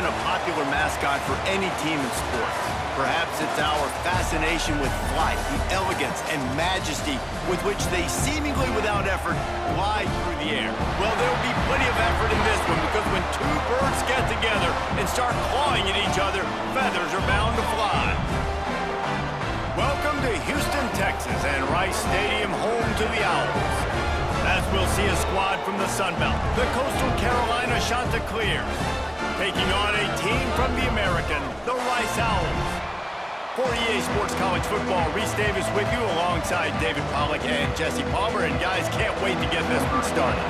a popular mascot for any team in sports. Perhaps it's our fascination with flight, the elegance and majesty with which they seemingly without effort glide through the air. Well, there'll be plenty of effort in this one because when two birds get together and start clawing at each other, feathers are bound to fly. Welcome to Houston, Texas, and Rice Stadium, home to the Owls. As we'll see a squad from the Sun Belt, the Coastal Carolina Chanticleers, taking on a team from the American, the Rice Owls. For EA Sports College Football, Reese Davis with you alongside David Pollack and Jesse Palmer. And guys, can't wait to get this one started.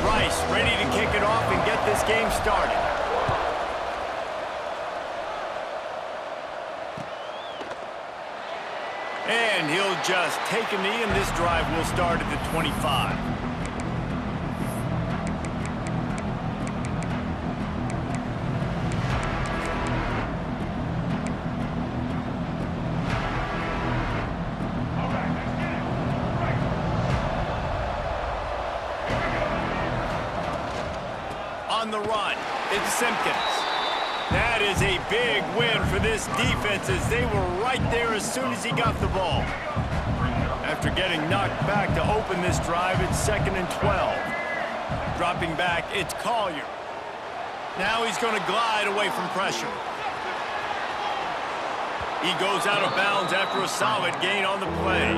Rice ready to kick it off and get this game started. And he'll just take a knee, and this drive will start at the 25. On the run, it's Simpkins. That is a big win for this defense as they were right there as soon as he got the ball. After getting knocked back to open this drive, it's 2nd and 12. Dropping back, it's Collier. Now he's going to glide away from pressure. He goes out of bounds after a solid gain on the play.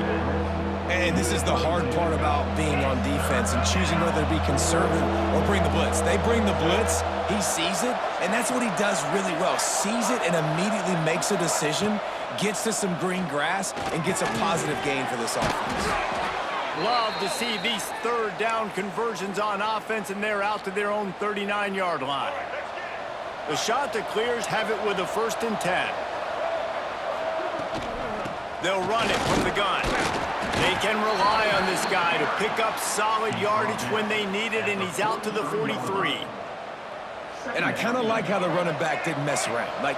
And this is the hard part about being on defense and choosing whether to be conservative or bring the blitz. They bring the blitz, he sees it, and that's what he does really well. Sees it and immediately makes a decision, gets to some green grass, and gets a positive gain for this offense. Love to see these third down conversions on offense, and they're out to their own 39-yard line. The Chanticleers have it with a 1st and 10. They'll run it from the gun. They can rely on this guy to pick up solid yardage when they need it, and he's out to the 43. And I kind of like how the running back didn't mess around. Like,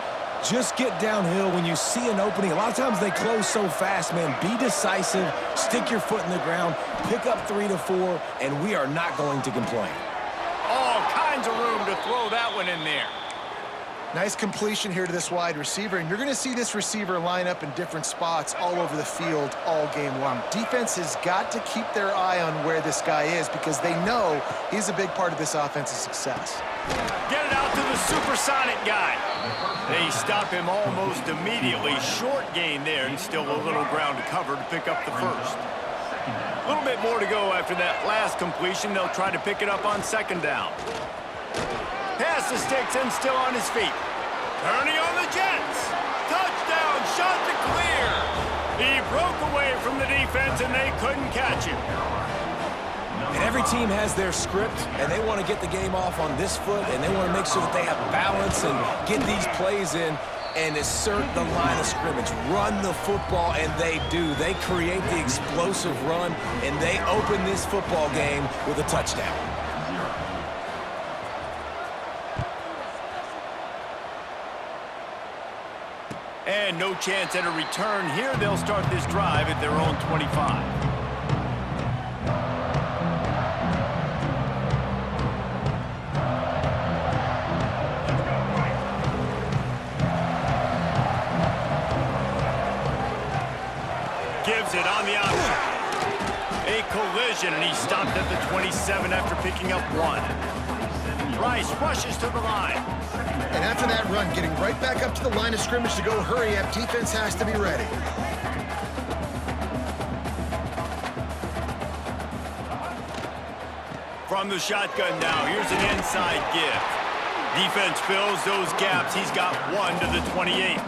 just get downhill when you see an opening. A lot of times they close so fast, man. Be decisive, stick your foot in the ground, pick up 3 to 4, and we are not going to complain. All kinds of room to throw that one in there. Nice completion here to this wide receiver, and you're going to see this receiver line up in different spots all over the field all game long. Defense has got to keep their eye on where this guy is because they know he's a big part of this offense's success. Get it out to the supersonic guy. They stop him almost immediately. Short gain there, and still a little ground to cover to pick up the first. A little bit more to go after that last completion. They'll try to pick it up on 2nd down. Pass the sticks and still on his feet. Turning on the Jets. Touchdown, Chanticleer. He broke away from the defense and they couldn't catch him. And every team has their script, and they want to get the game off on this foot, and they want to make sure that they have balance and get these plays in and assert the line of scrimmage. Run the football, and they do. They create the explosive run, and they open this football game with a touchdown. And no chance at a return here. They'll start this drive at their own 25. Gives it on the option. A collision, and he stopped at the 27 after picking up 1. Rice rushes to the line. And after that run, getting right back up to the line of scrimmage to go hurry up, defense has to be ready. From the shotgun now, here's an inside give. Defense fills those gaps. He's got 1 to the 28.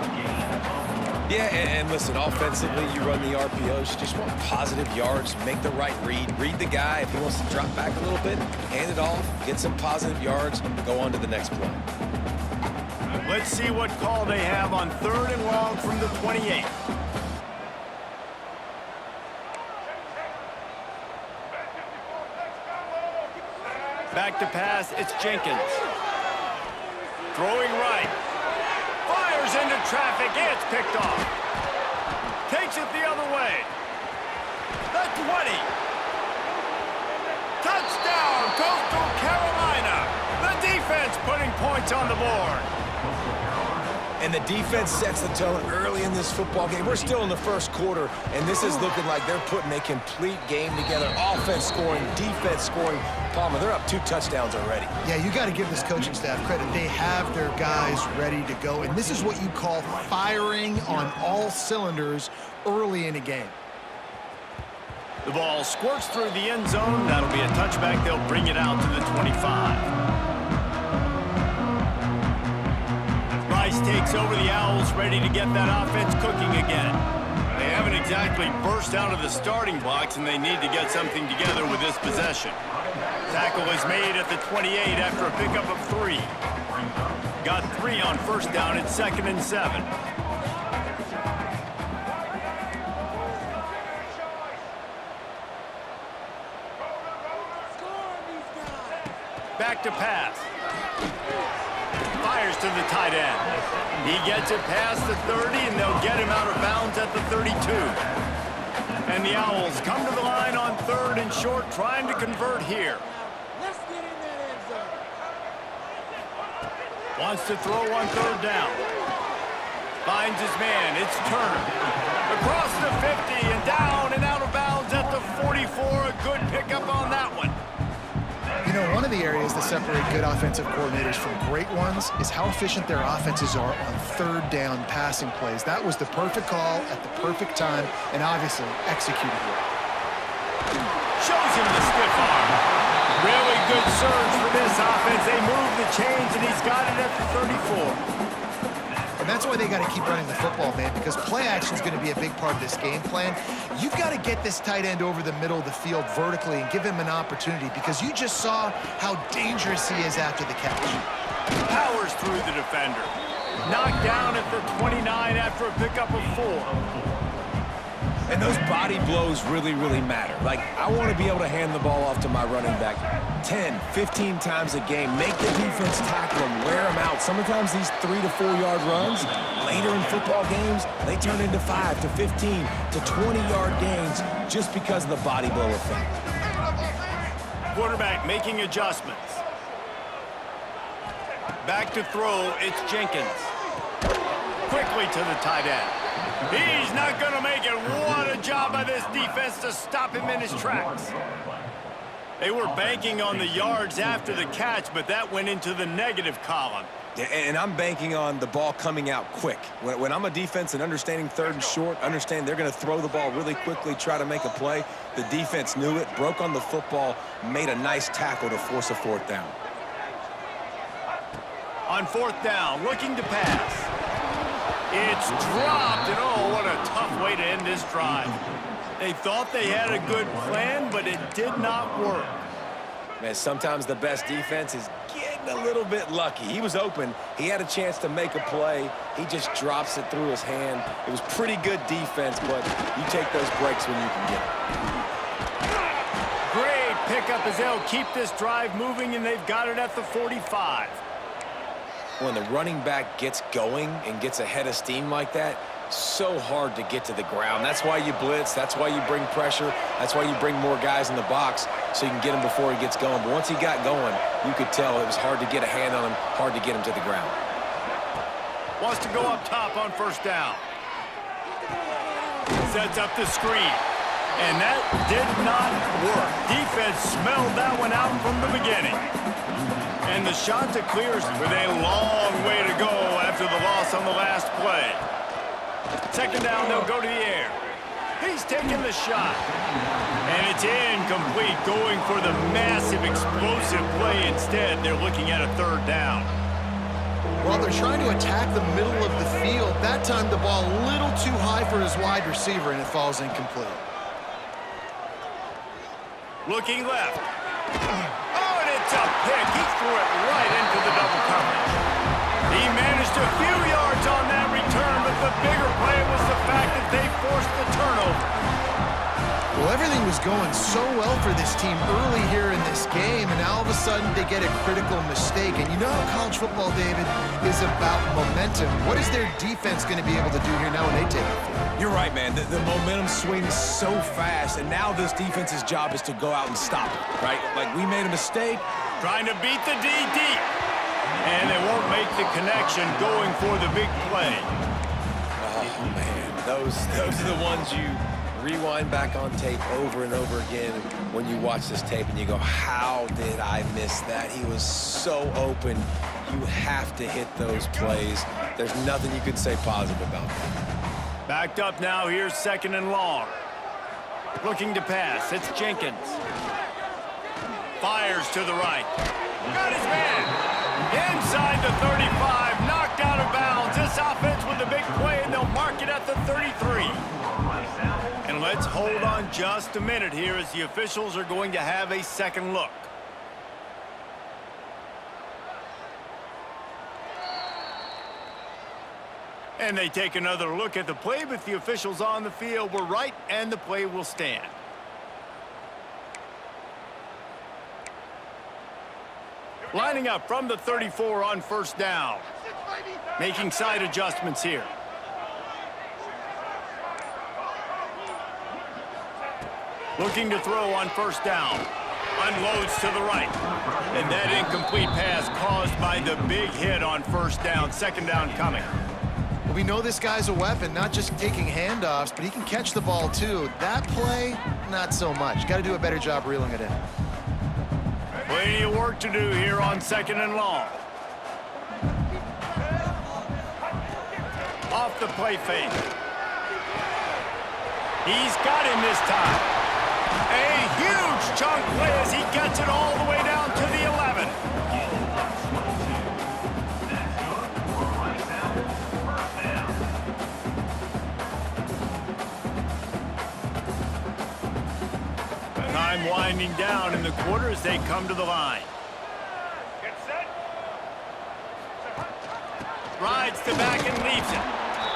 Yeah, and listen, offensively, you run the RPOs. You just want positive yards, make the right read the guy. If he wants to drop back a little bit, hand it off, get some positive yards, go on to the next play. Let's see what call they have on 3rd and long from the 28. Back to pass, it's Jenkins. Throwing right. Fires into traffic, it's picked off. Takes it the other way. The 20. Touchdown, Coastal Carolina. The defense putting points on the board. And the defense sets the tone early in this football game. We're still in the first quarter, and this is looking like they're putting a complete game together. Offense scoring, defense scoring. Palmer, they're up 2 touchdowns already. Yeah, you got to give this coaching staff credit. They have their guys ready to go, and this is what you call firing on all cylinders early in a game. The ball squirts through the end zone. That'll be a touchback. They'll bring it out to the 25. Rice takes over the Owls, ready to get that offense cooking again. They haven't exactly burst out of the starting blocks, and they need to get something together with this possession. Tackle is made at the 28 after a pickup of 3. Got 3 on first down. It's 2nd and 7. Back to pass. Fires to the tight end. He gets it past the 30, and they'll get him out of bounds at the 32. And the Owls come to the line on 3rd and short, trying to convert here. Let's get in that end zone. Wants to throw on 3rd down. Finds his man. It's Turner. Across the 50 and down and out of bounds at the 44. A good pickup on that one. You know, one of the areas that separate good offensive coordinators from great ones is how efficient their offenses are on 3rd down passing plays. That was the perfect call at the perfect time and obviously executed well. Shows him the stiff arm. Really good surge for this offense. They move the chains, and he's got it at the 34. And that's why they got to keep running the football, man, because play action is going to be a big part of this game plan. You've got to get this tight end over the middle of the field vertically and give him an opportunity, because you just saw how dangerous he is after the catch. Powers through the defender. Knocked down at the 29 after a pickup of 4. And those body blows really, really matter. Like, I want to be able to hand the ball off to my running back 10, 15 times a game. Make the defense tackle them, wear them out. Sometimes these 3 to 4 yard runs, later in football games, they turn into 5 to 15 to 20 yard gains just because of the body blow effect. Quarterback making adjustments. Back to throw, it's Jenkins. Quickly to the tight end. He's not going to make it. What a job by this defense to stop him in his tracks. They were banking on the yards after the catch, but that went into the negative column. Yeah, and I'm banking on the ball coming out quick. When I'm a defense and understanding 3rd and short, understand they're going to throw the ball really quickly, try to make a play. The defense knew it, broke on the football, made a nice tackle to force a 4th down. On 4th down, looking to pass. It's dropped, and oh, what a tough way to end this drive. They thought they had a good plan, but it did not work. Man, sometimes the best defense is getting a little bit lucky. He was open. He had a chance to make a play. He just drops it through his hand. It was pretty good defense, but you take those breaks when you can get them. Great pickup as they'll keep this drive moving, and they've got it at the 45. When the running back gets going and gets ahead of steam like that, so hard to get to the ground. That's why you blitz. That's why you bring pressure. That's why you bring more guys in the box so you can get him before he gets going. But once he got going, you could tell it was hard to get a hand on him, hard to get him to the ground. Wants to go up top on 1st down. Sets up the screen. And that did not work. Defense smelled that one out from the beginning. And the shot to clears with a long way to go after the loss on the last play. 2nd down, they'll go to the air. He's taking the shot. And it's incomplete, going for the massive explosive play instead. They're looking at a 3rd down. Well, they're trying to attack the middle of the field. That time the ball a little too high for his wide receiver, and it falls incomplete. Looking left. Oh, and it's a pick. He threw it right into the double coverage. He managed a few yards on that return, but the bigger play was the fact that they forced the turnover. Well, everything was going so well for this team early here in this game, and now all of a sudden they get a critical mistake. And you know how college football, David, is about momentum. What is their defense going to be able to do here now when they take the field? You're right, man. The momentum swings so fast, and now this defense's job is to go out and stop it, right? Like, we made a mistake. Trying to beat the D deep. And they won't make the connection going for the big play. Oh, man, those are the ones you rewind back on tape over and over again when you watch this tape and you go, how did I miss that? He was so open. You have to hit those plays. There's nothing you can say positive about that. Backed up now, here's 2nd and long. Looking to pass, it's Jenkins. Fires to the right. Got his man. Inside the 35, knocked out of bounds. This offense with a big play, and they'll mark it at the 33. And let's hold on just a minute here as the officials are going to have a second look. And they take another look at the play, but the officials on the field were right, and the play will stand. Lining up from the 34 on 1st down. Making side adjustments here. Looking to throw on 1st down. Unloads to the right. And that incomplete pass caused by the big hit on 1st down. 2nd down coming. We know this guy's a weapon, not just taking handoffs, but he can catch the ball too. That play, not so much. Got to do a better job reeling it in. Plenty of work to do here on 2nd and long. Off the play fake. He's got him this time. A huge chunk play as he gets it all the way down to the 11. Time winding down in the quarter as they come to the line. Rides to back and leaves it.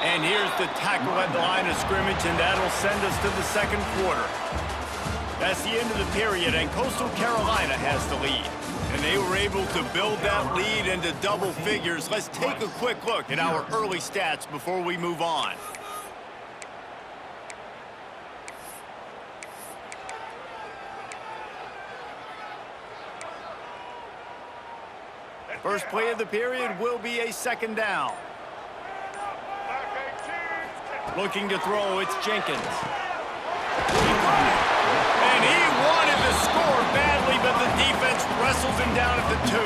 And here's the tackle at the line of scrimmage, and that'll send us to the 2nd quarter. That's the end of the period, and Coastal Carolina has the lead. And they were able to build that lead into double figures. Let's take a quick look at our early stats before we move on. First play of the period will be a 2nd down. Looking to throw, it's Jenkins. And he wanted to score badly, but the defense wrestles him down at the 2.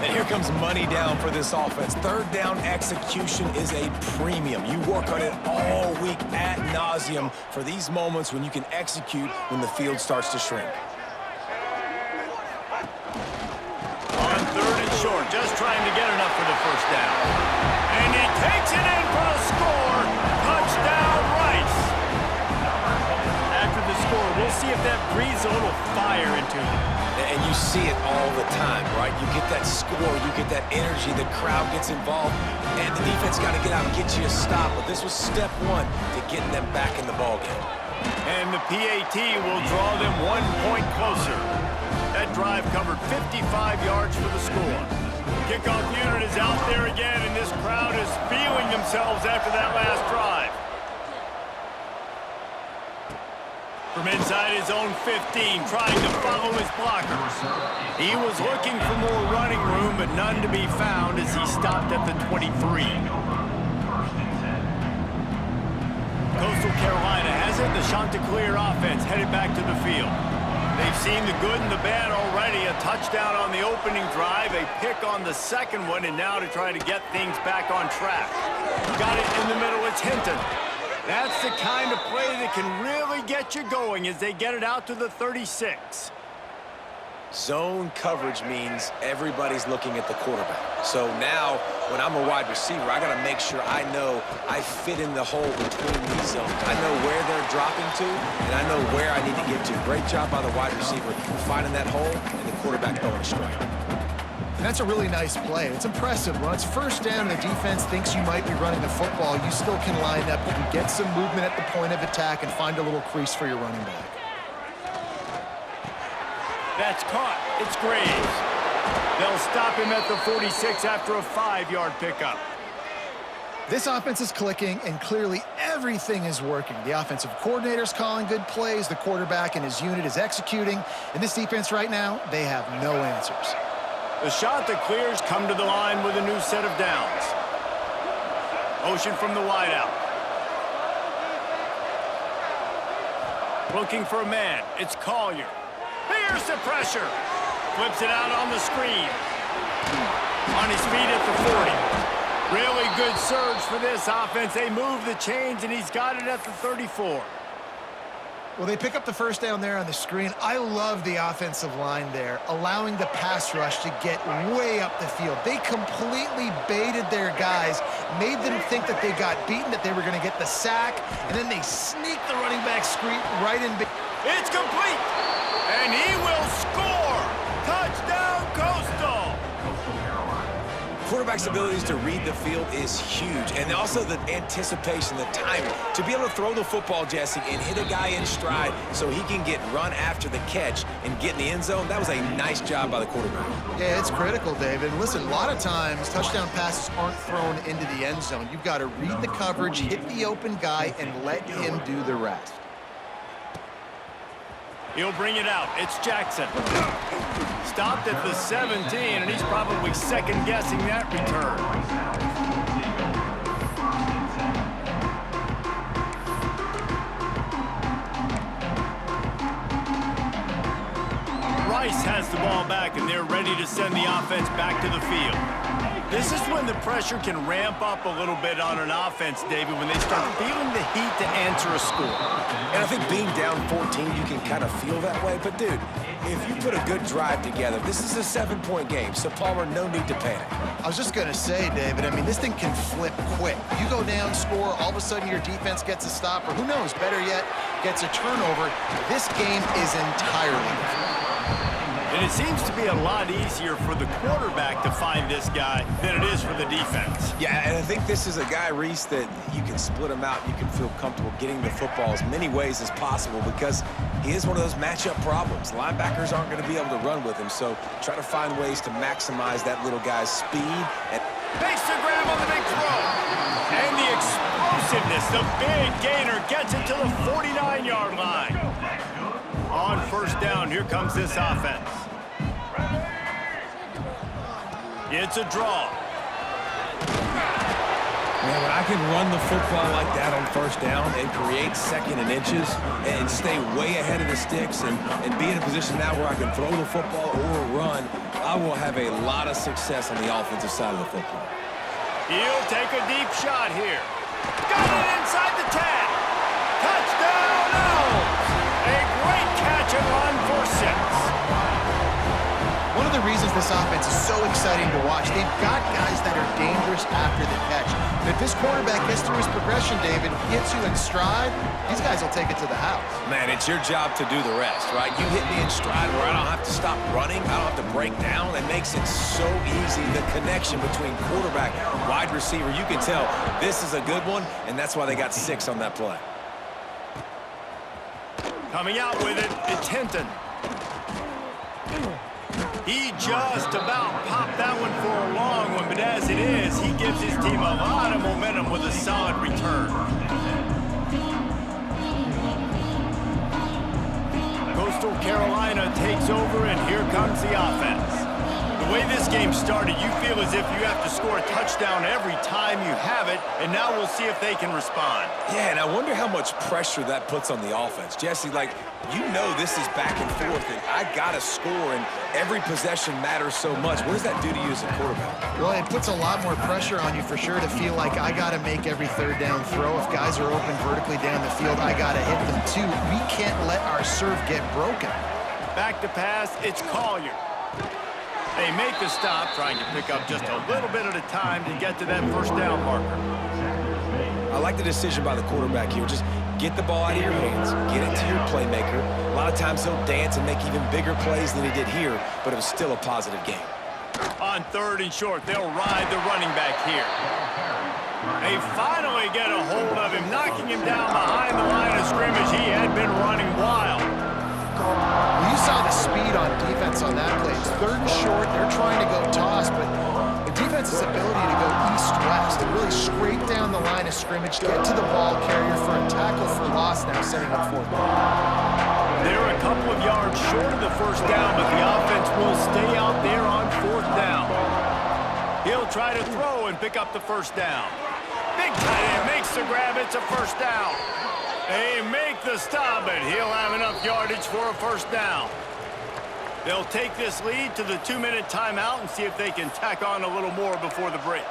And here comes money down for this offense. 3rd down execution is a premium. You work on it all week ad nauseum for these moments when you can execute when the field starts to shrink. On 3rd and short, just trying to get enough for the 1st down. And he takes it in for a score. Touchdown, Rice. After the score, we'll see if that breathes a little fire into him. And you see it all the time, right? You get that score, you get that energy, the crowd gets involved, and the defense got to get out and get you a stop. But this was step 1 to getting them back in the ballgame. And the PAT will draw them 1 point closer. That drive covered 55 yards for the score. Kickoff unit is out there again, and this crowd is feeling themselves after that last drive. From inside his own 15, trying to follow his blocker. He was looking for more running room, but none to be found as he stopped at the 23. Coastal Carolina has it. The Chanticleer offense headed back to the field. They've seen the good and the bad already. A touchdown on the opening drive, a pick on the 2nd one, and now to try to get things back on track. Got it in the middle, it's Hinton. That's the kind of play that can really get you going as they get it out to the 36. Zone coverage means everybody's looking at the quarterback. So now, when I'm a wide receiver, I got to make sure I know I fit in the hole between these zones. I know where they're dropping to, and I know where I need to get to. Great job by the wide receiver finding that hole, and the quarterback throwing a strike. And that's a really nice play. It's impressive. When it's 1st down and the defense thinks you might be running the football, you still can line up. You can get some movement at the point of attack and find a little crease for your running back. That's caught. It's Graves. They'll stop him at the 46 after a 5-yard pickup. This offense is clicking, and clearly everything is working. The offensive coordinator's calling good plays. The quarterback and his unit is executing. And this defense right now, they have no answers. The shot that clears come to the line with a new set of downs. Motion from the wideout. Looking for a man. It's Collier. Here's the pressure. Flips it out on the screen. On his feet at the 40. Really good surge for this offense. They move the chains, and he's got it at the 34. Well, they pick up the first down there on the screen. I love the offensive line there, allowing the pass rush to get way up the field. They completely baited their guys, made them think that they got beaten, that they were going to get the sack, and then they sneak the running back screen right in. It's complete, and he will score. Touchdown, Coastal. Quarterback's abilities to read the field is huge, and also the anticipation, the timing. To be able to throw the football, Jesse, and hit a guy in stride so he can get run after the catch and get in the end zone, that was a nice job by the quarterback. Yeah, it's critical, David. Listen, a lot of times touchdown passes aren't thrown into the end zone. You've got to read the coverage, hit the open guy, and let him do the rest. He'll bring it out. It's Jackson. Stopped at the 17, and he's probably second-guessing that return. Rice has the ball back, and they're ready to send the offense back to the field. This is when the pressure can ramp up a little bit on an offense, David, when they start feeling the heat to answer a score. And I think being down 14, you can kind of feel that way. But, dude, if you put a good drive together, this is a 7-point game. So, Palmer, no need to panic. I was just going to say, David, I mean, this thing can flip quick. You go down, score, all of a sudden your defense gets a stop, or who knows, better yet, gets a turnover. This game is entirely different. And it seems to be a lot easier for the quarterback to find this guy than it is for the defense. Yeah, and I think this is a guy, Reese, that you can split him out. You can feel comfortable getting the football as many ways as possible because he is one of those matchup problems. Linebackers aren't going to be able to run with him, so try to find ways to maximize that little guy's speed. And makes the grab on the big throw. And the explosiveness, the big gainer gets it to the 49-yard line. On first down, here comes this offense. It's a draw. Man, when I can run the football like that on first down and create second and inches and stay way ahead of the sticks and be in a position now where I can throw the football or run, I will have a lot of success on the offensive side of the football. He'll take a deep shot here. Got it inside the 10. Touchdown, Owls! A great catch and run for 6. One of the reasons this offense is so exciting to watch, they've got guys that are dangerous after the catch. And if this quarterback gets through his progression, David, hits you in stride, these guys will take it to the house. Man, it's your job to do the rest, right? You hit me in stride where I don't have to stop running. I don't have to break down. It makes it so easy. The connection between quarterback, wide receiver, you can tell this is a good one, and that's why they got 6 on that play. Coming out with it, it's Hinton. He just about popped that one for a long one, but as it is, he gives his team a lot of momentum with a solid return. Coastal Carolina takes over, and here comes the offense. The way this game started, you feel as if you have to score a touchdown every time you have it, and now we'll see if they can respond. Yeah, and I wonder how much pressure that puts on the offense. Jesse, like, you know this is back and forth, and I got to score, and every possession matters so much. What does that do to you as a quarterback? Well, it puts a lot more pressure on you for sure to feel like I got to make every third down throw. If guys are open vertically down the field, I got to hit them too. We can't let our serve get broken. Back to pass, it's Collier. They make the stop, trying to pick up just a little bit at a time to get to that first down marker. I like the decision by the quarterback here. Just get the ball out of your hands, get it to your playmaker. A lot of times he'll dance and make even bigger plays than he did here, but it was still a positive game. On third and short, they'll ride the running back here. They finally get a hold of him, knocking him down behind the line of scrimmage. He had been running wild. Well, you saw the speed on defense on that play. It's third and short. They're trying to go toss, but the defense's ability to go east-west and really scrape down the line of scrimmage, get to the ball carrier for a tackle for loss, now setting up fourth down. They're a couple of yards short of the first down, but the offense will stay out there on fourth down. He'll try to throw and pick up the first down. Big tight end makes the grab. It's a first down. They make the stop, but he'll have enough yardage for a first down. They'll take this lead to the 2-minute timeout and see if they can tack on a little more before the break.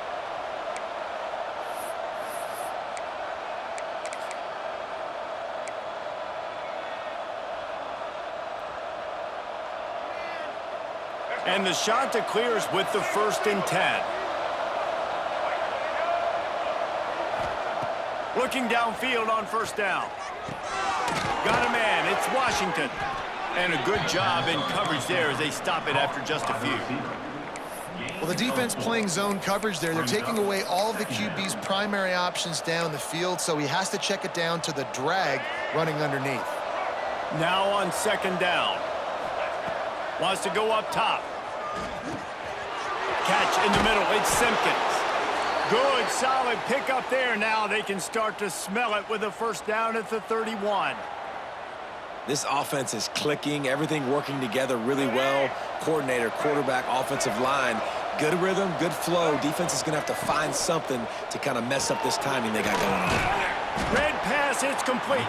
And the shot to clears with the 1st and 10. Looking downfield on first down. Got a man. It's Washington. And a good job in coverage there as they stop it after just a few. Well, the defense playing zone coverage there. They're taking away all of the QB's primary options down the field, so he has to check it down to the drag running underneath. Now on 2nd down. Wants to go up top. Catch in the middle. It's Simpkins. Good, solid pickup there. Now they can start to smell it with a first down at the 31. This offense is clicking, everything working together really well. Coordinator, quarterback, offensive line, good rhythm, good flow. Defense is going to have to find something to kind of mess up this timing they got going on. Red pass, it's complete.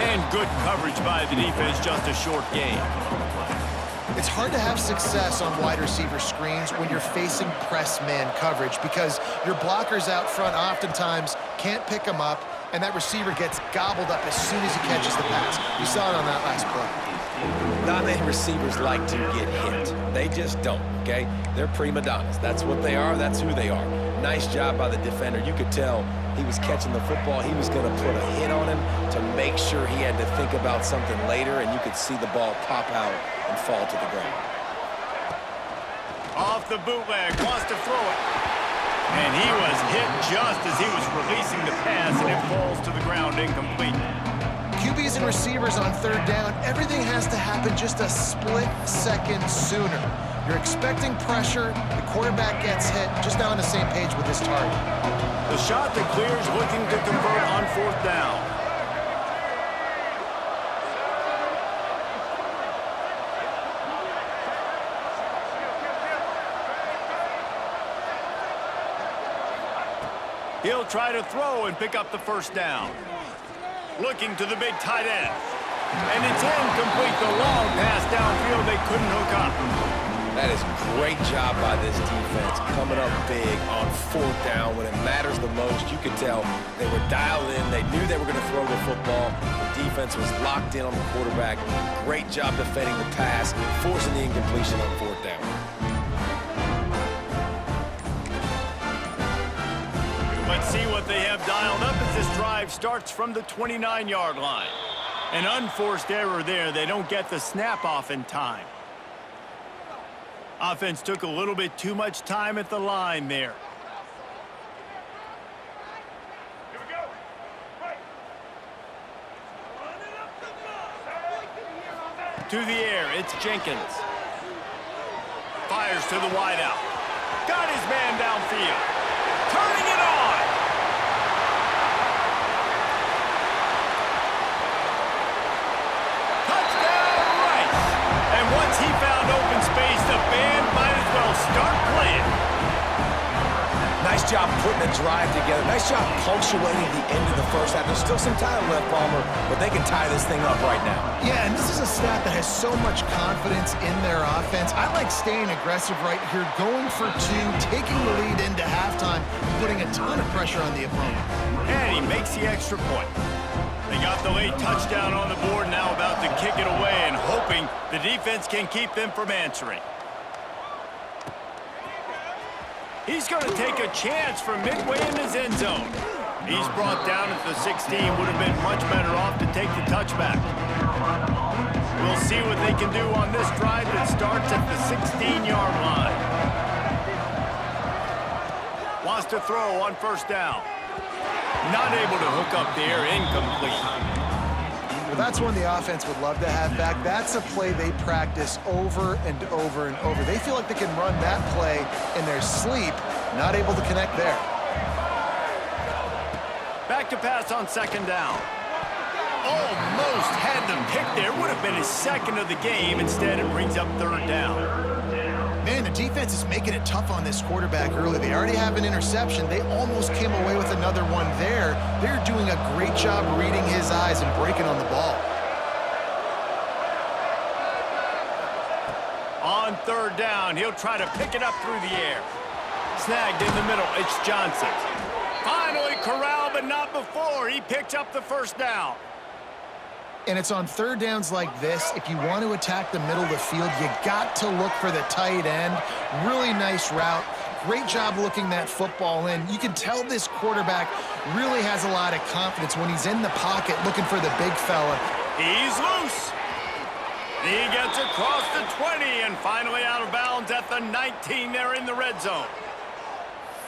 And good coverage by the defense, just a short gain. It's hard to have success on wide receiver screens when you're facing press man coverage because your blockers out front oftentimes can't pick them up, and that receiver gets gobbled up as soon as he catches the pass. You saw it on that last play. Not many receivers like to get hit. They just don't, okay? They're prima donnas. That's what they are. That's who they are. Nice job by the defender. You could tell he was catching the football. He was going to put a hit on him to make sure he had to think about something later, and you could see the ball pop out and fall to the ground. Off the bootleg, wants to throw it. And he was hit just as he was releasing the pass, and it falls to the ground incomplete. QBs and receivers on 3rd down, everything has to happen just a split second sooner. You're expecting pressure, the quarterback gets hit, just not on the same page with his target. The shot that clears, looking to convert on 4th down. He'll try to throw and pick up the first down. Looking to the big tight end. And it's incomplete. The long pass downfield they couldn't hook up. That is great job by this defense, coming up big on 4th down when it matters the most. You could tell they were dialed in. They knew they were going to throw the football. The defense was locked in on the quarterback. Great job defending the pass, forcing the incompletion on 4th down. Let's see what they have dialed up as this drive starts from the 29-yard line. An unforced error there. They don't get the snap off in time. Offense took a little bit too much time at the line there. Here we go. Right. To the air, it's Jenkins. Fires to the wideout. Got his man downfield. Turning it on. Touchdown, Rice. And once he found open space, the band might as well start playing. Nice job putting the drive together. Nice job punctuating the end of the first half. There's still some time left, Palmer, but they can tie this thing up right now. Yeah, and this is a staff that has so much confidence in their offense. I like staying aggressive right here, going for 2, taking the lead into halftime, putting a ton of pressure on the opponent. And he makes the extra point. They got the late touchdown on the board, now about to kick it away and hoping the defense can keep them from answering. He's going to take a chance from midway in his end zone. He's brought down at the 16. Would have been much better off to take the touchback. We'll see what they can do on this drive that starts at the 16-yard line. Wants to throw on first down. Not able to hook up there, incomplete. Well, that's one the offense would love to have back. That's a play they practice over and over and over. They feel like they can run that play in their sleep, not able to connect there. Back to pass on 2nd down. Almost had the pick there. Would have been his 2nd of the game. Instead, it brings up 3rd down. Man, the defense is making it tough on this quarterback early. They already have an interception. They almost came away with another one there. They're doing a great job reading his eyes and breaking on the ball. On third down, he'll try to pick it up through the air. Snagged in the middle, it's Johnson. Finally corralled, but not before. He picked up the first down. And it's on third downs like this. If you want to attack the middle of the field, you got to look for the tight end. Really nice route. Great job looking that football in. You can tell this quarterback really has a lot of confidence when he's in the pocket looking for the big fella. He's loose. He gets across the 20 and finally out of bounds at the 19 there in the red zone.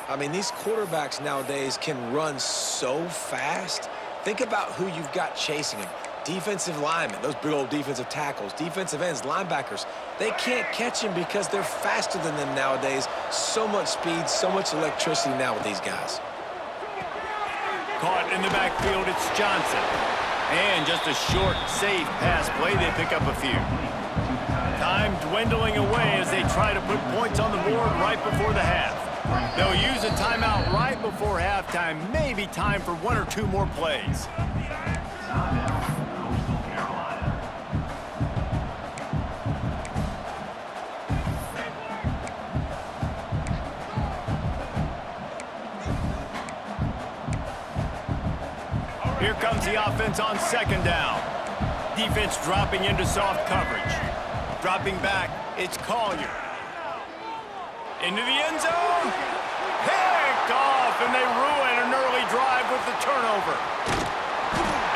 I mean, these quarterbacks nowadays can run so fast. Think about who you've got chasing him. Defensive linemen, those big old defensive tackles, defensive ends, linebackers. They can't catch him because they're faster than them nowadays. So much speed, so much electricity now with these guys. Caught in the backfield, it's Johnson. And just a short, safe pass play, they pick up a few. Time dwindling away as they try to put points on the board right before the half. They'll use a timeout right before halftime, maybe time for one or two more plays. Here comes the offense on second down. Defense dropping into soft coverage. Dropping back, it's Collier. Into the end zone. Picked off, and they ruin an early drive with the turnover.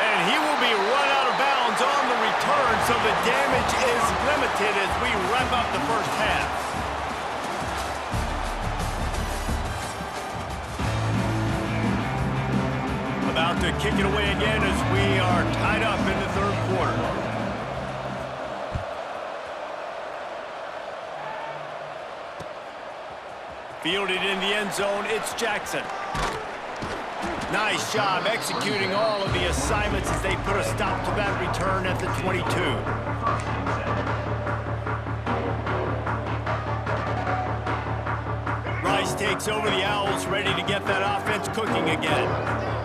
And he will be run out of bounds on the return, so the damage is limited as we wrap up the first half. About to kick it away again as we are tied up in the third quarter. Fielded in the end zone, it's Jackson. Nice job executing all of the assignments as they put a stop to that return at the 22. Rice takes over the Owls, ready to get that offense cooking again.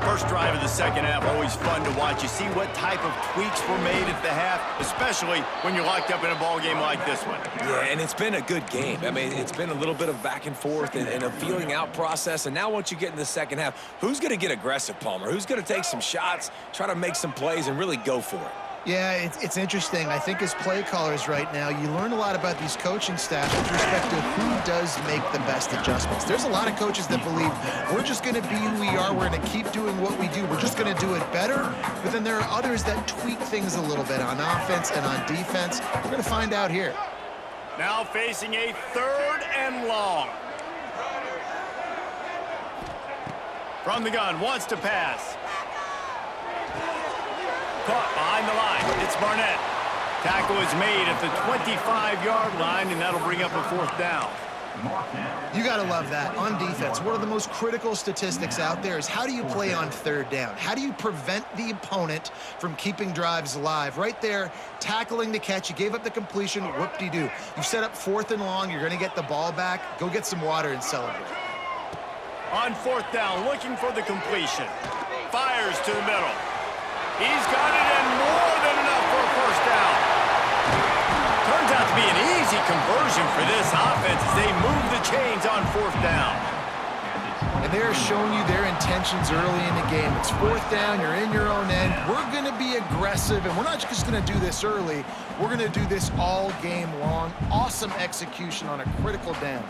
First drive of the second half, always fun to watch. You see what type of tweaks were made at the half, especially when you're locked up in a ball game like this one. Yeah, and it's been a good game. I mean, it's been a little bit of back and forth and a feeling out process. And now once you get in the second half, who's going to get aggressive, Palmer? Who's going to take some shots, try to make some plays, and really go for it? Yeah, it's interesting. I think as play callers right now, you learn a lot about these coaching staffs with respect to who does make the best adjustments. There's a lot of coaches that believe we're just going to be who we are. We're going to keep doing what we do. We're just going to do it better. But then there are others that tweak things a little bit on offense and on defense. We're going to find out here. Now facing a third and long. From the gun, wants to pass. Caught behind the line. It's Barnett. Tackle is made at the 25-yard line, and that'll bring up a fourth down. You got to love that. On defense, one of the most critical statistics out there is how do you play on third down? How do you prevent the opponent from keeping drives alive? Right there, tackling the catch. You gave up the completion. Whoop-de-doo. You set up fourth and long. You're going to get the ball back. Go get some water and celebrate. On fourth down, looking for the completion. Fires to the middle. He's got it, and more than enough for a first down. Turns out to be an easy conversion for this offense as they move the chains on fourth down. And they're showing you their intentions early in the game. It's fourth down, you're in your own end. We're going to be aggressive, and we're not just going to do this early. We're going to do this all game long. Awesome execution on a critical down.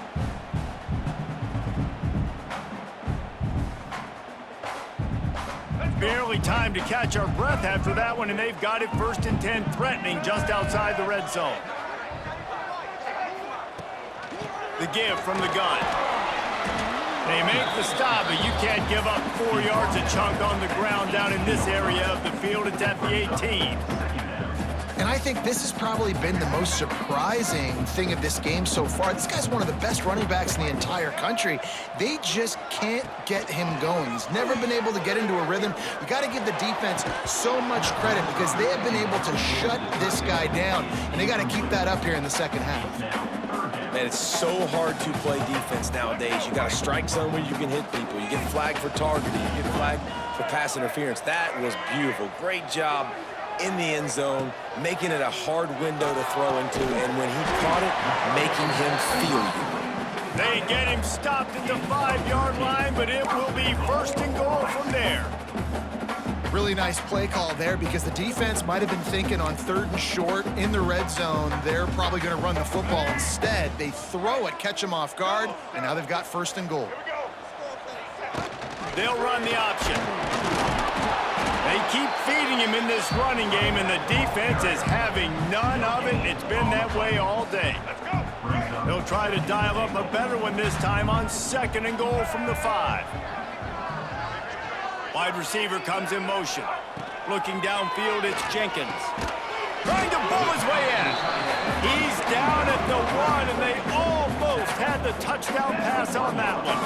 Barely time to catch our breath after that one, and they've got it first and 10, threatening just outside the red zone. The give from the gun. They make the stop, but you can't give up 4 yards a chunk on the ground down in this area of the field. It's at the 18. And I think this has probably been the most surprising thing of this game so far. This guy's one of the best running backs in the entire country. They just can't get him going. He's never been able to get into a rhythm. You got to give the defense so much credit because they have been able to shut this guy down, and they got to keep that up here in the second half. Man, it's so hard to play defense nowadays. You got a strike zone where you can hit people. You get flagged for targeting. You get flagged for pass interference. That was beautiful. Great job in the end zone, making it a hard window to throw into, and when he caught it, making him feel you. They get him stopped at the 5-yard line, but it will be 1st and goal from there. Really nice play call there because the defense might have been thinking on 3rd and short in the red zone, they're probably going to run the football. Instead, they throw it, catch them off guard, and now they've got 1st and goal. They'll run the option. They keep feeding him in this running game, and the defense is having none of it. It's been that way all day. They'll try to dial up a better one this time on 2nd and goal from the 5. Wide receiver comes in motion. Looking downfield, it's Jenkins. Trying to pull his way in. He's down at the 1, and they almost had the touchdown pass on that one.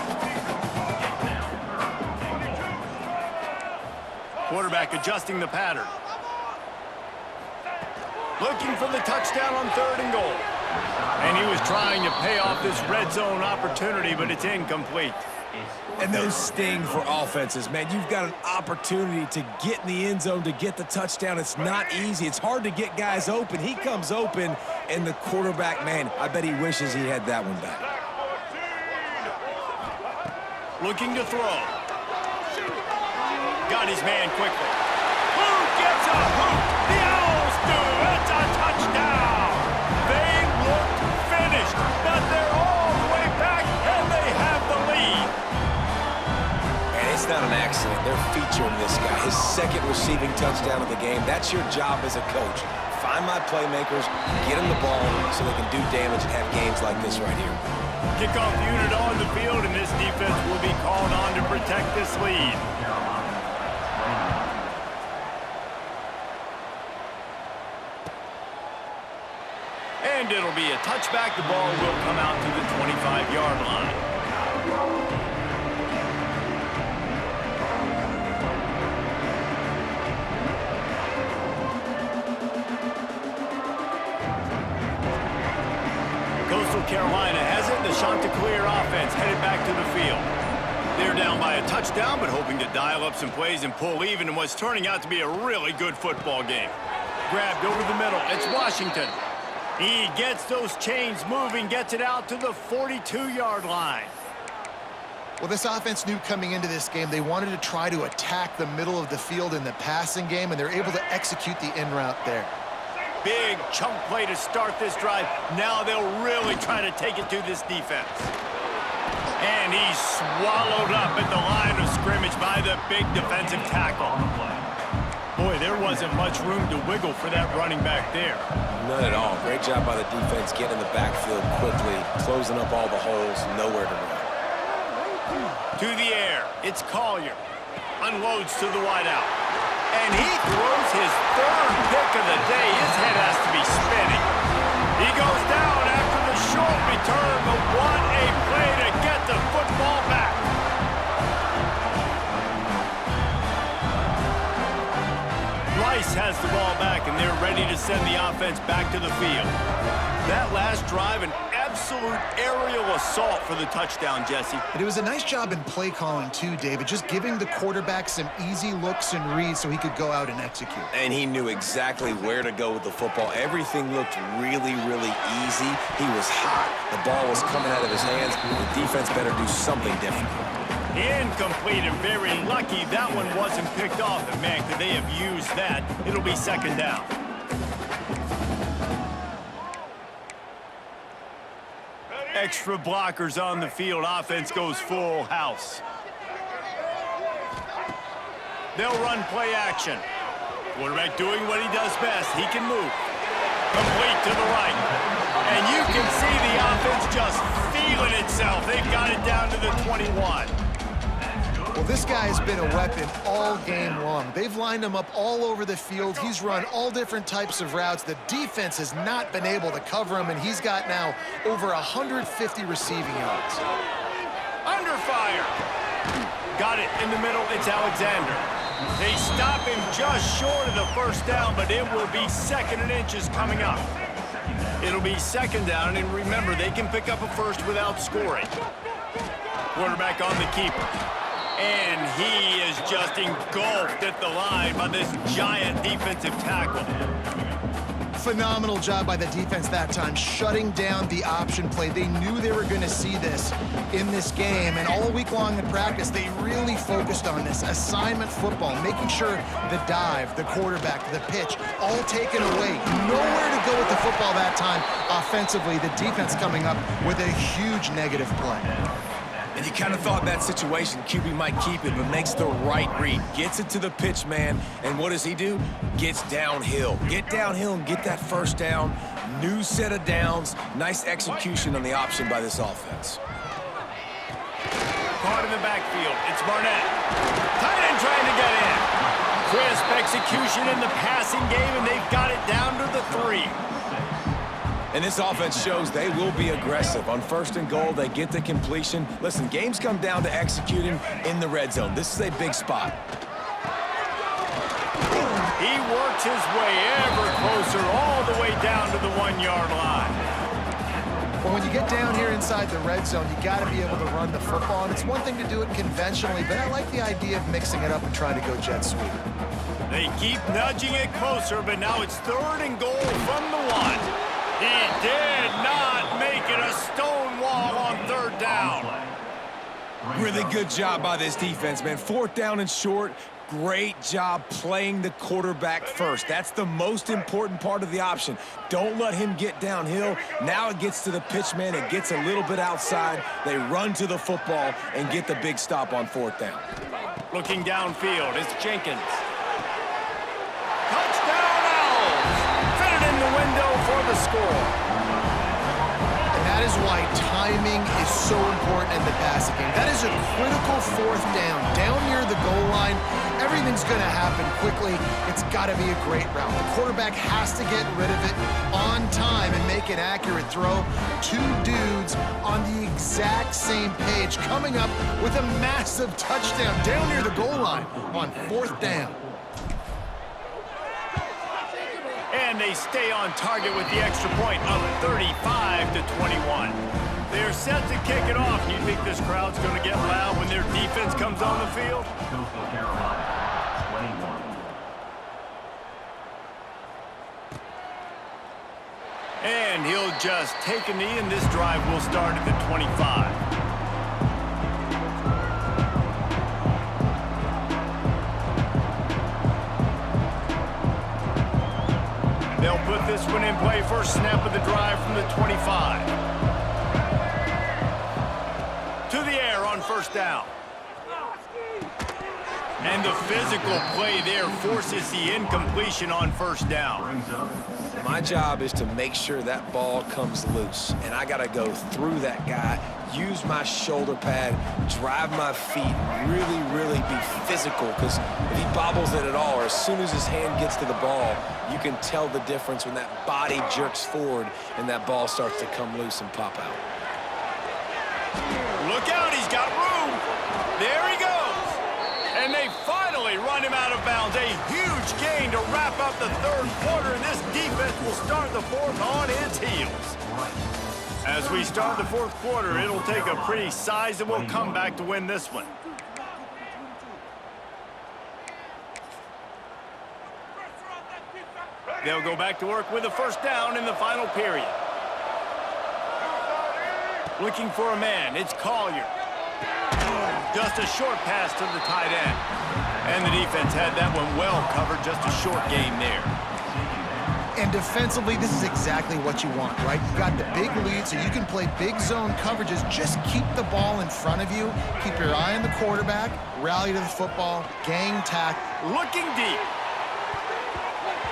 Quarterback adjusting the pattern. Looking for the touchdown on 3rd and goal. And he was trying to pay off this red zone opportunity, but it's incomplete. And those sting for offenses, man. You've got an opportunity to get in the end zone, to get the touchdown. It's not easy. It's hard to get guys open. He comes open, and the quarterback, man, I bet he wishes he had that one back. Looking to throw. Got his man quickly. Who gets a hook? The Owls do. It's a touchdown. They look finished, but they're all the way back, and they have the lead. And it's not an accident. They're featuring this guy. His 2nd receiving touchdown of the game. That's your job as a coach. Find my playmakers, get them the ball so they can do damage and have games like this right here. Kickoff unit on the field, and this defense will be called on to protect this lead. And it'll be a touchback. The ball will come out to the 25-yard line. Coastal Carolina has it. The Chanticleer offense headed back to the field. They're down by a touchdown, but hoping to dial up some plays and pull even in what's turning out to be a really good football game. Grabbed over the middle. It's Washington. He gets those chains moving, gets it out to the 42-yard line. Well, this offense knew coming into this game they wanted to try to attack the middle of the field in the passing game, and they're able to execute the in route there. Big chunk play to start this drive. Now they'll really try to take it to this defense. And he's swallowed up at the line of scrimmage by the big defensive tackle. Boy, there wasn't much room to wiggle for that running back there. None at all. Great job by the defense getting in the backfield quickly, closing up all the holes, nowhere to run. To the air, it's Collier. Unloads to the wideout. And he throws his 3rd pick of the day. His head has to be spinning. He goes down after the short return, but what a play to get the football back. Rice has the ball back, and they're ready to send the offense back to the field. That last drive, an absolute aerial assault for the touchdown, Jesse. But it was a nice job in play calling too, David, just giving the quarterback some easy looks and reads so he could go out and execute. And he knew exactly where to go with the football. Everything looked really, really easy. He was hot. The ball was coming out of his hands. The defense better do something different. Incomplete, and very lucky that one wasn't picked off. And man, could they have used that? It'll be 2nd down. Extra blockers on the field. Offense goes full house. They'll run play action. Quarterback doing what he does best. He can move. Complete to the right. And you can see the offense just feeling itself. They've got it down to the 21. Well, this guy has been a weapon all game long. They've lined him up all over the field. He's run all different types of routes. The defense has not been able to cover him, and he's got now over 150 receiving yards. Under fire. Got it in the middle. It's Alexander. They stop him just short of the 1st down, but it will be 2nd and inches coming up. It'll be second down, and remember, they can pick up a first without scoring. Quarterback on the keeper. And he is just engulfed at the line by this giant defensive tackle. Phenomenal job by the defense that time, shutting down the option play. They knew they were going to see this in this game, and all week long in practice, they really focused on this assignment football, making sure the dive, the quarterback, the pitch, all taken away. Nowhere to go with the football that time offensively. The defense coming up with a huge negative play. And you kind of thought that situation, QB might keep it, but makes the right read. Gets it to the pitch man, and what does he do? Gets downhill. Get downhill and get that first down. New set of downs. Nice execution on the option by this offense. Caught in the backfield. It's Barnett. Tight end trying to get in. Crisp execution in the passing game, and they've got it down to the 3. And this offense shows they will be aggressive. On first and goal, they get the completion. Listen, games come down to executing in the red zone. This is a big spot. He works his way ever closer all the way down to the 1-yard line. Well, when you get down here inside the red zone, you got to be able to run the football. And it's one thing to do it conventionally, but I like the idea of mixing it up and trying to go jet sweep. They keep nudging it closer, but now it's third and goal from the 1. He did not make it a stone wall on third down. Really good job by this defense, man. Fourth down and short. Great job playing the quarterback first. That's the most important part of the option. Don't let him get downhill. Now it gets to the pitch man. It gets a little bit outside. They run to the football and get the big stop on fourth down. Looking downfield, it's Jenkins. Touchdown Owls! Fitted in the window for the score. And that is why timing is so important in the passing game. That is a critical fourth down. Down near the goal line, everything's going to happen quickly. It's got to be a great route. The quarterback has to get rid of it on time and make an accurate throw. Two dudes on the exact same page coming up with a massive touchdown down near the goal line on fourth down. And they stay on target with the extra point, up 35-21. They're set to kick it off. You think this crowd's going to get loud when their defense comes on the field? And he'll just take a knee, and this drive will start at the 25. They'll put this one in play. First snap of the drive from the 25. To the air on first down. And the physical play there forces the incompletion on first down. My job is to make sure that ball comes loose, and I got to go through that guy, use my shoulder pad, drive my feet, really be physical, because if he bobbles it at all, or as soon as his hand gets to the ball, you can tell the difference when that body jerks forward and that ball starts to come loose and pop out. Look out, he's got room. There he goes. And they finally run him out of bounds. A huge gain to wrap up the third quarter, and this defense will start the fourth on its heels. As we start the fourth quarter, it'll take a pretty sizable comeback to win this one. They'll go back to work with a first down in the final period. Looking for a man, it's Collier. Just a short pass to the tight end. And the defense had that one well covered, just a short gain there. And defensively, this is exactly what you want, right? You got the big lead, so you can play big zone coverages. Just keep the ball in front of you. Keep your eye on the quarterback. Rally to the football. Gang tack. Looking deep.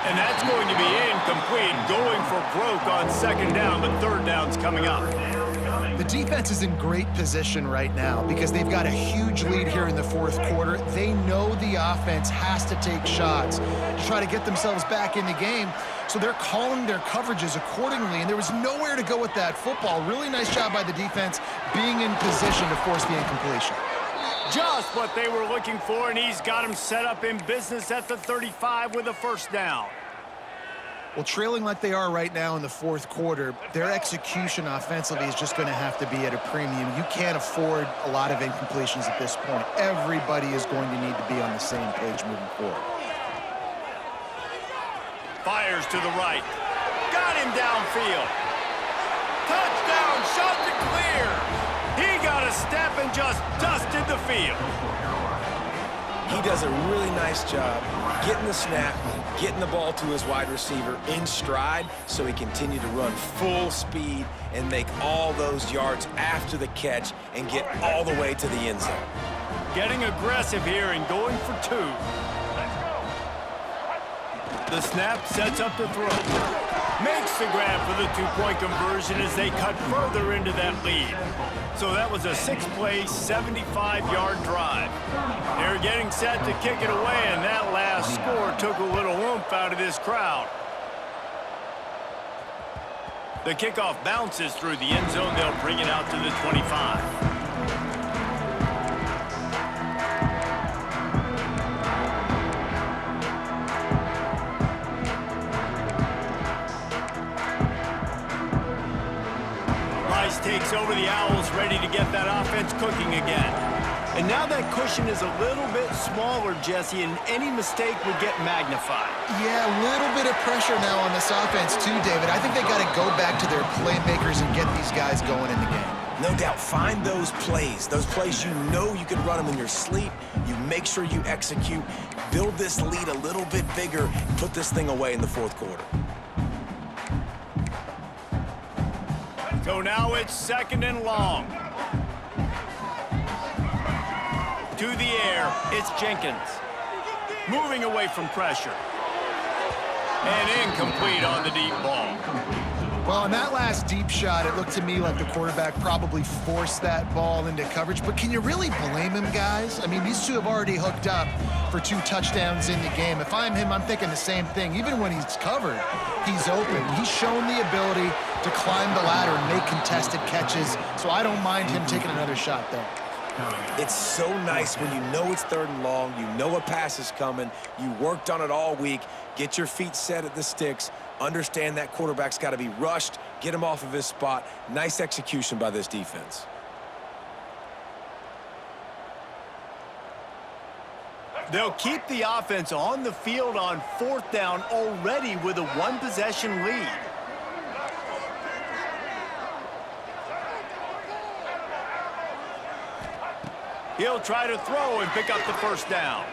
And that's going to be incomplete. Going for broke on second down, but third down's coming up. The defense is in great position right now because they've got a huge lead here in the fourth quarter. They know the offense has to take shots to try to get themselves back in the game, so they're calling their coverages accordingly, and there was nowhere to go with that football. Really nice job by the defense being in position to force the incompletion. Just what they were looking for, and he's got him set up in business at the 35 with a first down. Well, trailing like they are right now in the fourth quarter, their execution offensively is just going to have to be at a premium. You can't afford a lot of incompletions at this point. Everybody is going to need to be on the same page moving forward. Fires to the right. Got him downfield. Touchdown, shot to clear. He got a step and just dusted the field. He does a really nice job getting the snap, getting the ball to his wide receiver in stride so he continue to run full speed and make all those yards after the catch and get all the way to the end zone. Getting aggressive here and going for two. The snap sets up the throw. Makes the grab for the two-point conversion as they cut further into that lead. So that was a 6-play, 75-yard drive. They're getting set to kick it away, and that last score took a little oomph out of this crowd. The kickoff bounces through the end zone. They'll bring it out to the 25. Takes over the Owls, ready to get that offense cooking again. And now that cushion is a little bit smaller, Jesse, and any mistake would get magnified. Yeah, a little bit of pressure now on this offense too, David. I think they got to go back to their playmakers and get these guys going in the game. No doubt, find those plays you know you can run them in your sleep. You make sure you execute, build this lead a little bit bigger, put this thing away in the fourth quarter. So now it's 2nd and long. To the air, it's Jenkins. Moving away from pressure. And incomplete on the deep ball. Well, on that last deep shot, it looked to me like the quarterback probably forced that ball into coverage. But can you really blame him, guys? I mean, these two have already hooked up for 2 touchdowns in the game. If I'm him, I'm thinking the same thing. Even when he's covered, he's open. He's shown the ability to climb the ladder and make contested catches, so I don't mind him taking another shot there. It's so nice when you know it's 3rd and long, you know a pass is coming, you worked on it all week, get your feet set at the sticks, understand that quarterback's got to be rushed, get him off of his spot. Nice execution by this defense. They'll keep the offense on the field on 4th down already with a 1-possession lead. He'll try to throw and pick up the 1st down.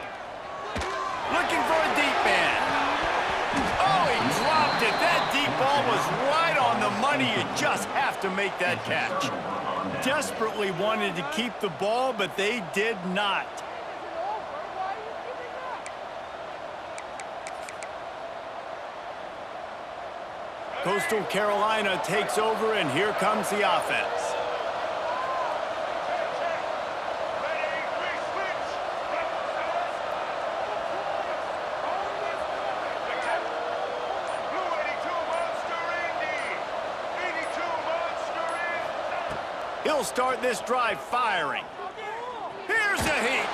Looking for a deep man. Oh, he dropped it. That deep ball was right on the money. You just have to make that catch. Desperately wanted to keep the ball, but they did not. Coastal Carolina takes over, and here comes the offense. He'll start this drive firing. Here's a heat.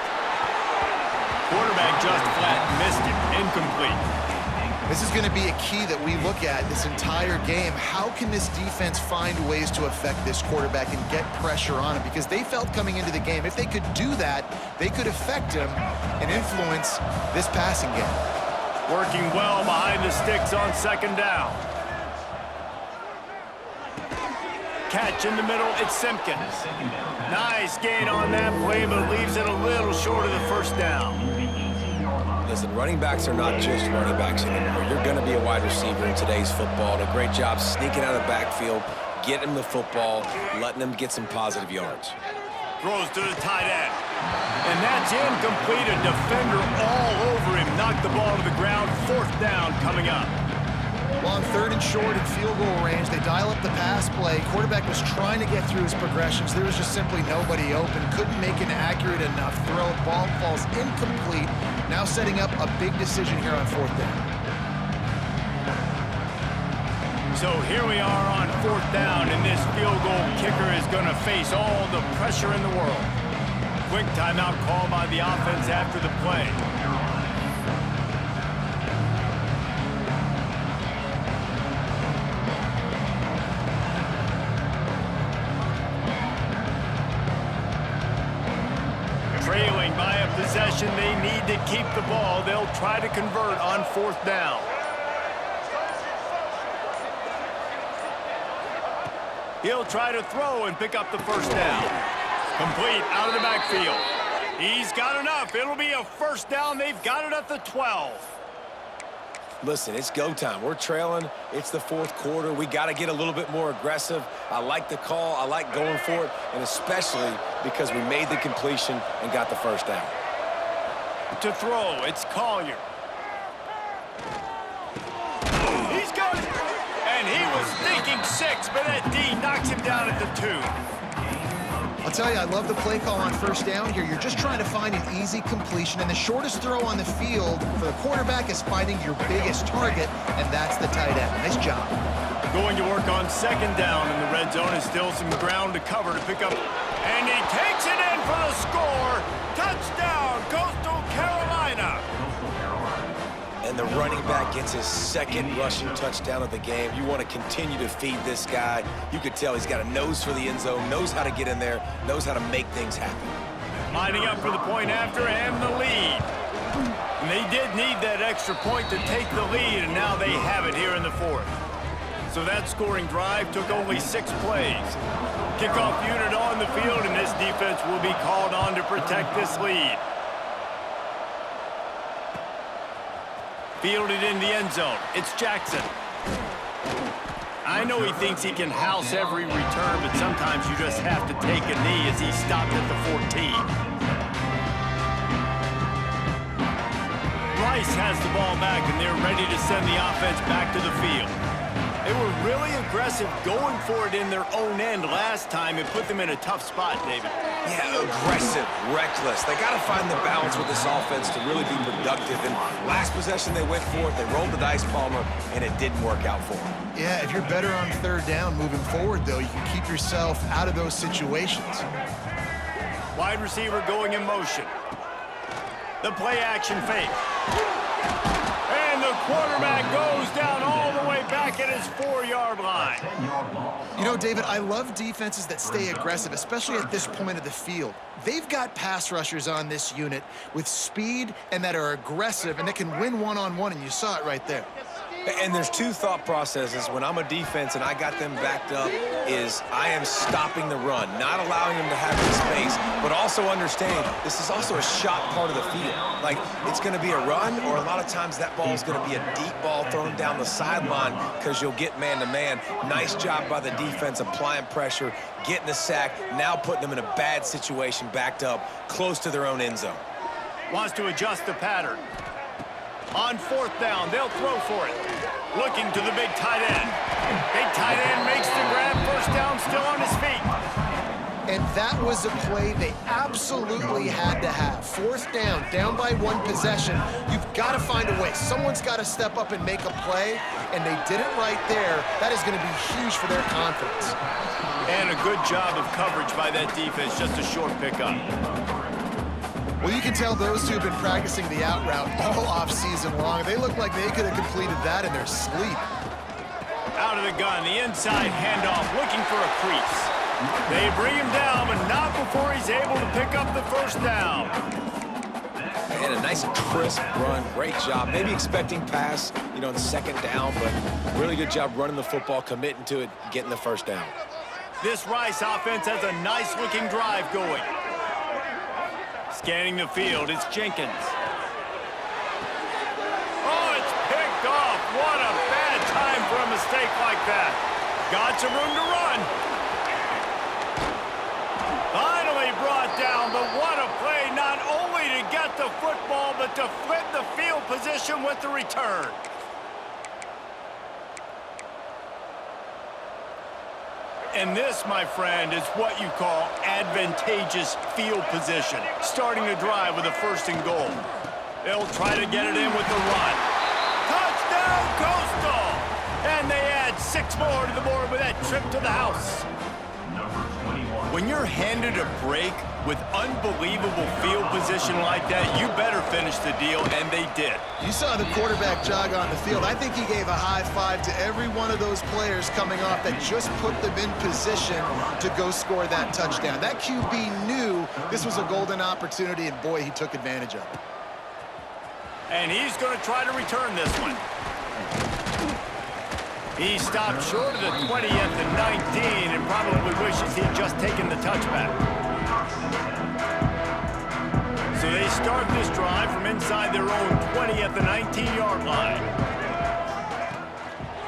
Quarterback just flat missed it. Incomplete. This is going to be a key that we look at this entire game. How can this defense find ways to affect this quarterback and get pressure on him? Because they felt coming into the game, if they could do that, they could affect him and influence this passing game. Working well behind the sticks on 2nd down. Catch in the middle, it's Simpkins. Nice gain on that play, but leaves it a little short of the 1st down. Listen, running backs are not just running backs anymore. You're going to be a wide receiver in today's football. A great job sneaking out of the backfield, getting him the football, letting him get some positive yards. Throws to the tight end. And that's incomplete. A defender all over him. Knocked the ball to the ground. 4th down coming up. Well, on 3rd and short and field goal range, they dial up the pass play. Quarterback was trying to get through his progressions. There was just simply nobody open. Couldn't make an accurate enough throw. Ball falls incomplete. Now setting up a big decision here on 4th down. So here we are on 4th down, and this field goal kicker is going to face all the pressure in the world. Quick timeout call by the offense after the play. possession. They need to keep the ball. They'll try to convert on 4th down. He'll try to throw and pick up the 1st down. Complete out of the backfield. He's got enough. It'll be a 1st down. They've got it at the 12. Listen, it's go time. We're trailing. It's the 4th quarter. We got to get a little bit more aggressive. I like the call. I like going for it, and especially because we made the completion and got the 1st down. To throw, it's Collier. He's got it. And he was thinking 6, but that D knocks him down at the 2. I'll tell you, I love the play call on 1st down here. You're just trying to find an easy completion, and the shortest throw on the field for the quarterback is finding your biggest target, and that's the tight end. Nice job. Going to work on 2nd down, and the red zone is still some ground to cover to pick up. And he takes it in for the score. Touchdown, Coastal Carolina. And the running back gets his 2nd rushing touchdown of the game. You want to continue to feed this guy. You could tell he's got a nose for the end zone, knows how to get in there, knows how to make things happen. Lining up for the point after and the lead. And they did need that extra point to take the lead, and now they have it here in the 4th. So that scoring drive took only 6 plays. Kickoff unit on the field, and this defense will be called on to protect this lead. Fielded in the end zone. It's Jackson. I know he thinks he can house every return, but sometimes you just have to take a knee as he stopped at the 14. Rice has the ball back, and they're ready to send the offense back to the field. They were really aggressive going for it in their own end last time. It put them in a tough spot, David. Yeah, aggressive, reckless. They got to find the balance with this offense to really be productive. And last possession, they went for it. They rolled the dice, Palmer, and it didn't work out for them. Yeah, if you're better on 3rd down moving forward, though, you can keep yourself out of those situations. Wide receiver going in motion. The play action fake. And the quarterback goes down all the way back at his 4-yard line. You know, David, I love defenses that stay aggressive, especially at this point of the field. They've got pass rushers on this unit with speed and that are aggressive and that can win one-on-one, and you saw it right there. And there's 2 thought processes when I'm a defense and I got them backed up is I am stopping the run, not allowing them to have the space, but also understanding this is also a shot part of the field. Like, it's going to be a run, or a lot of times that ball is going to be a deep ball thrown down the sideline because you'll get man-to-man. Nice job by the defense applying pressure, getting the sack, now putting them in a bad situation backed up close to their own end zone. Wants to adjust the pattern. On 4th down, they'll throw for it. Looking to the big tight end. Big tight end makes the grab. 1st down, still on his feet. And that was a play they absolutely had to have. 4th down, down by 1 possession. You've got to find a way. Someone's got to step up and make a play, and they did it right there. That is going to be huge for their confidence. And a good job of coverage by that defense. Just a short pickup. Well, you can tell those 2 have been practicing the out route all off-season long. They look like they could have completed that in their sleep. Out of the gun, the inside handoff, looking for a crease. They bring him down, but not before he's able to pick up the 1st down. And a nice crisp run, great job. Maybe expecting pass, you know, in 2nd down, but really good job running the football, committing to it, getting the 1st down. This Rice offense has a nice-looking drive going. Scanning the field, it's Jenkins. Oh, it's picked off. What a bad time for a mistake like that. Got some room to run. Finally brought down, but what a play, not only to get the football, but to flip the field position with the return. And this, my friend, is what you call advantageous field position. Starting the drive with a 1st and goal. They'll try to get it in with the run. Touchdown, Coastal! And they add 6 more to the board with that trip to the house. When you're handed a break with unbelievable field position like that, you better finish the deal, and they did. You saw the quarterback jog on the field. I think he gave a high five to every one of those players coming off that just put them in position to go score that touchdown. That QB knew this was a golden opportunity, and boy, he took advantage of it. And he's going to try to return this one. He stopped short of the 20th and 19 and probably wishes he'd just taken the touchback. So they start this drive from inside their own 20 at the 19-yard line.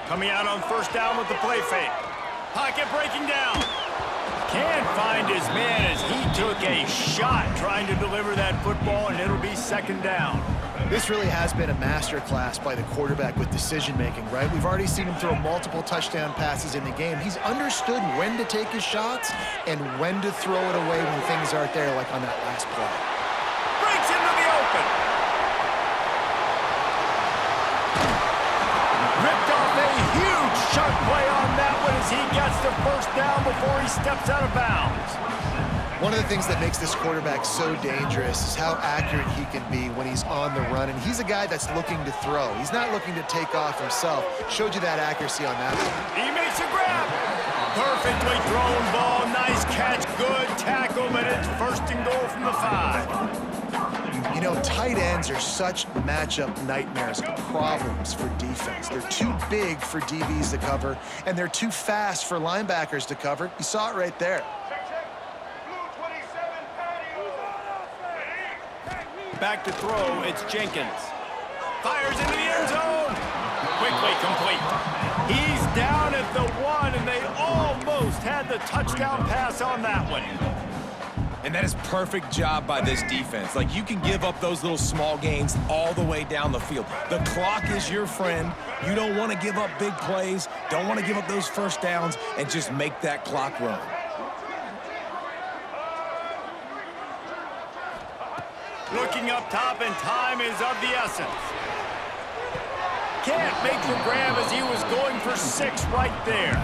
Coming out on first down with the play fake. Pocket breaking down. Can't find his man as he took a shot trying to deliver that football, and it'll be second down. This really has been a master class by the quarterback with decision-making, right? We've already seen him throw multiple touchdown passes in the game. He's understood when to take his shots and when to throw it away when things aren't there, like on that last play. Breaks into the open. Ripped off a huge sharp play on that one as he gets the first down before he steps out of bounds. One of the things that makes this quarterback so dangerous is how accurate he can be when he's on the run, and he's a guy that's looking to throw. He's not looking to take off himself. Showed you that accuracy on that one. He makes a grab. Perfectly thrown ball. Nice catch. Good tackle, but it's first and goal from the 5. You know, tight ends are such matchup nightmares, problems for defense. They're too big for DBs to cover, and they're too fast for linebackers to cover. You saw it right there. Back to throw, it's Jenkins. Fires into the end zone. Quickly complete. He's down at the 1, and they almost had the touchdown pass on that one. And that is perfect job by this defense. Like, you can give up those little small gains all the way down the field. The clock is your friend. You don't want to give up big plays, don't want to give up those first downs, and just make that clock run. Looking up top, and time is of the essence. Can't make the grab as he was going for 6 right there.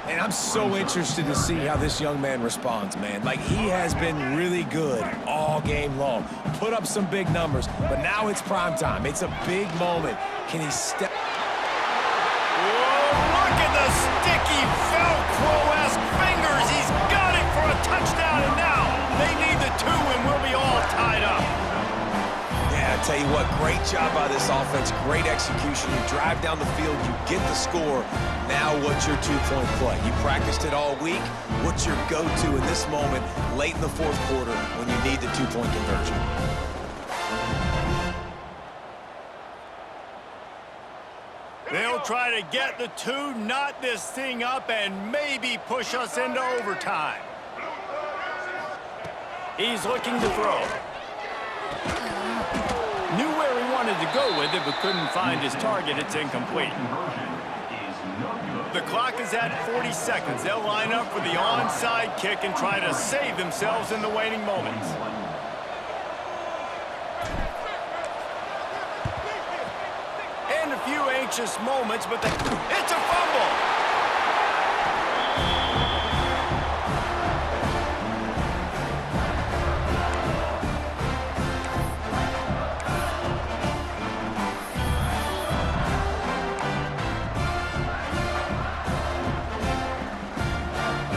And I'm so interested to see how this young man responds, man. Like, he has been really good all game long. Put up some big numbers, but now it's prime time. It's a big moment. Can he step? Whoa, look at the sticky Velcro-esque fingers. He's got it for a touchdown, and now they need the 2, and we'll be all tied up. Yeah, I tell you what, great job by this offense, great execution. You drive down the field, you get the score. Now what's your 2-point play? You practiced it all week. What's your go-to in this moment late in the fourth quarter when you need the 2-point conversion? They'll try to get the 2, knot this thing up, and maybe push us into overtime. He's looking to throw. Knew where he wanted to go with it, but couldn't find his target. It's incomplete. The clock is at 40 seconds. They'll line up for the onside kick and try to save themselves in the waning moments. And a few anxious moments, but it's a fumble.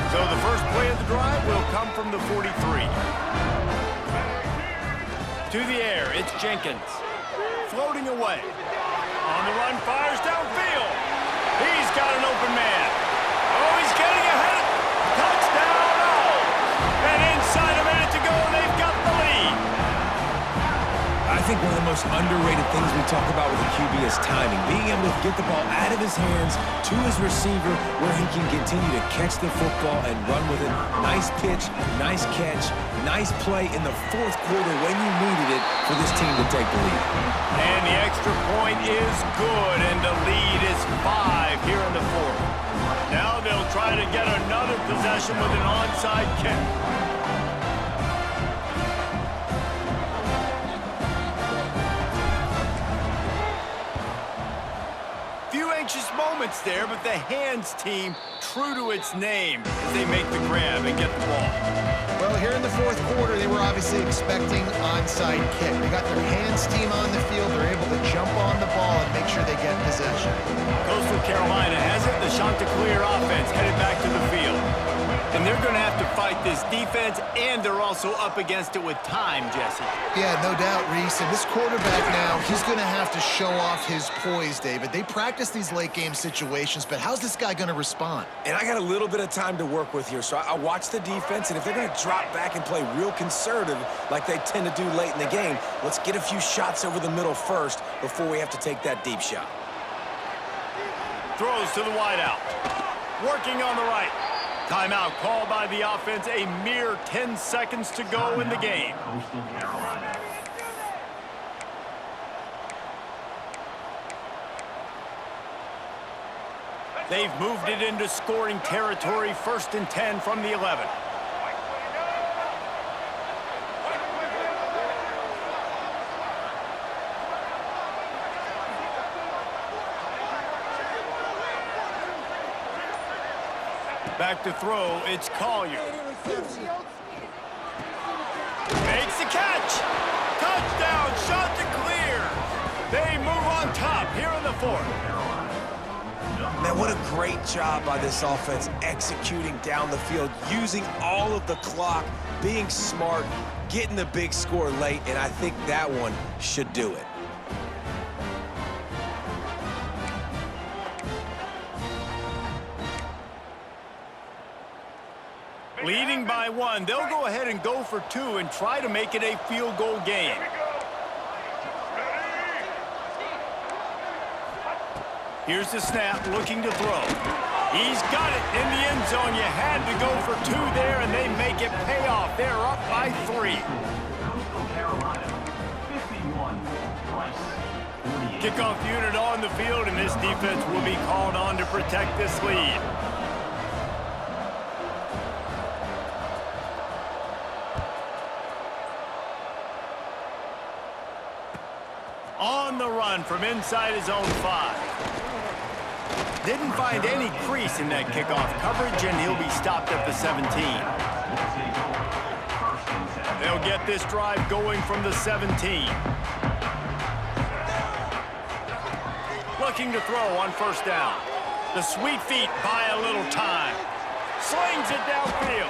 So the first play of the drive will come from the 43. To the air, it's Jenkins. Floating away. On the run, fires downfield. He's got an open man. Oh, he's getting ahead. Touchdown, oh! And inside a minute to go, and they've got the lead. I think one of the most underrated things we talk about with a QB is timing. Being able to get the ball out of his hands to his receiver where he can continue to catch the football and run with it. Nice pitch, nice catch, nice play in the fourth quarter when you needed it for this team to take the lead. And the extra point is good, and the lead is 5 here in the fourth. Now they'll try to get another possession with an onside kick. Few anxious moments moments there, but the hands team true to its name as they make the grab and get the ball. Well, here in the fourth quarter, they were obviously expecting onside kick. They got their hands team on the field. They're able to jump on the ball and make sure they get possession. Coastal Carolina has it. The Chanticleer offense headed back to the field. And they're going to have to fight this defense, and they're also up against it with time, Jesse. Yeah, no doubt, Reese. And this quarterback now, he's going to have to show off his poise, David. They practice these late-game situations, but how's this guy going to respond? And I got a little bit of time to work with here, so I watch the defense, and if they're going to drop back and play real conservative like they tend to do late in the game, let's get a few shots over the middle first before we have to take that deep shot. Throws to the wideout. Working on the right. Timeout called by the offense. A mere 10 seconds to go in the game. They've moved it into scoring territory. 1st and 10 from the 11. Back to throw, it's Collier. Makes the catch. Touchdown, Chanticleer. They move on top here in the 4th. Man, what a great job by this offense executing down the field, using all of the clock, being smart, getting the big score late, and I think that one should do it. Leading by 1, they'll go ahead and go for 2 and try to make it a field goal game. Here's the snap, looking to throw. He's got it in the end zone. You had to go for 2 there, and they make it pay off. They're up by 3. Kickoff unit on the field, and this defense will be called on to protect this lead. On the run from inside his own 5. Didn't find any crease in that kickoff coverage, and he'll be stopped at the 17. They'll get this drive going from the 17. Looking to throw on 1st down. The sweet feet buy a little time. Slings it downfield.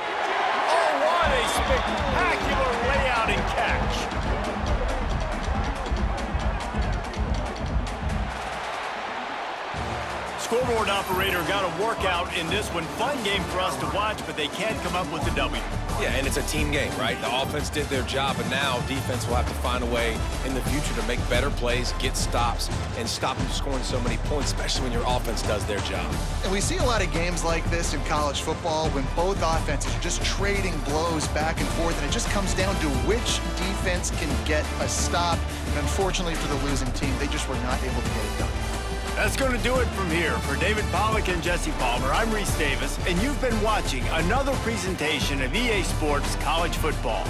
Oh, what a spectacular layout and catch. Scoreboard operator got a workout in this one. Fun game for us to watch, but they can't come up with a W. Yeah, and it's a team game, right? The offense did their job, and now defense will have to find a way in the future to make better plays, get stops, and stop them scoring so many points, especially when your offense does their job. And we see a lot of games like this in college football when both offenses are just trading blows back and forth, and it just comes down to which defense can get a stop. And unfortunately for the losing team, they just were not able to get it done. That's going to do it from here. For David Pollack and Jesse Palmer, I'm Reese Davis, and you've been watching another presentation of EA Sports College Football.